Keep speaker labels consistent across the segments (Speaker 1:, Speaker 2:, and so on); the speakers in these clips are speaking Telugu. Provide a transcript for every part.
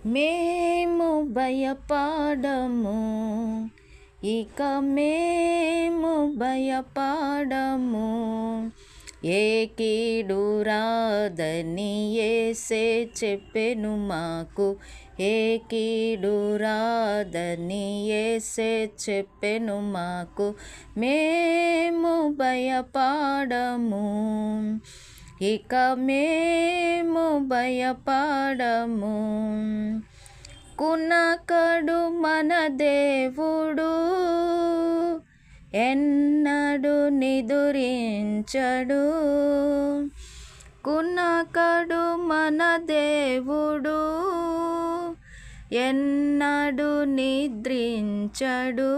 Speaker 1: మేము భయపడము, ఇక మేము భయపడము. ఏ కీడు రాదని యేసే చెప్పెను మాకు, ఏ కీడు రాదని యేసే చెప్పెను మాకు. మేము భయపడము, ఇక మేము భయపడము. కునకడు మన దేవుడు, ఎన్నడు నిదురించడు. కునకడు మన దేవుడు, ఎన్నడు నిద్రించడు.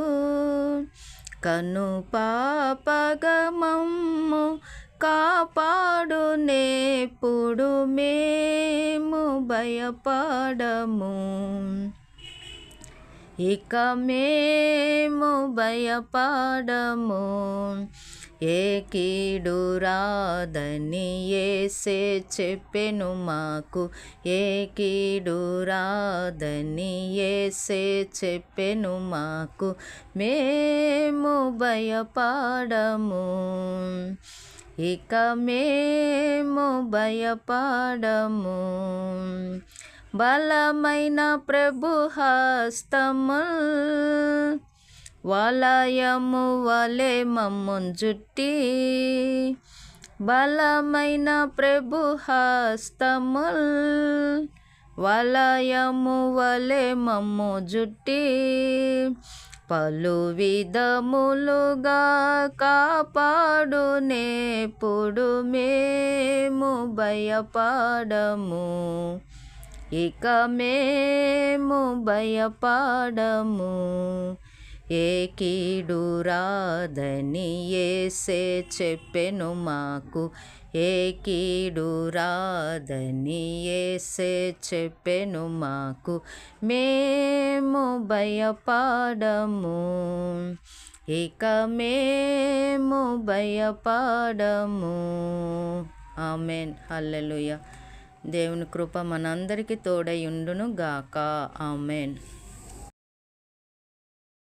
Speaker 1: కను పాపగా మమ్ము కాపాడు నేప్పుడు, మేము భయపడము, ఇక మేము భయపడము. ఏ కీడు రాదని యేసే చెప్పెను మాకు, ఏ కీడు రాదని యేసే చెప్పెను మాకు. మేము భయపడము, ఇక మేము భయపడము. బలమైన ప్రభు హస్తముల్ వలయము వలె మమ్మున్ జుట్టి, బలమైన ప్రభు హస్తముల్ వలయము వలె మమ్ము జుట్టి. పలు విధములుగా కాపాడు నేప్పుడు, మేము భయపడము, ఇక మేము భయపడము. ఏ కీడు రాదని యేసే చెప్పెను మాకు, ఏ కీడు రాదని యేసే చెప్పెను మాకు. మేము భయపడము, ఇక మేము భయపడము. ఆమెన్. హల్లెలూయా. దేవుని కృప మనందరికీ తోడై ఉండును గాక. ఆమెన్.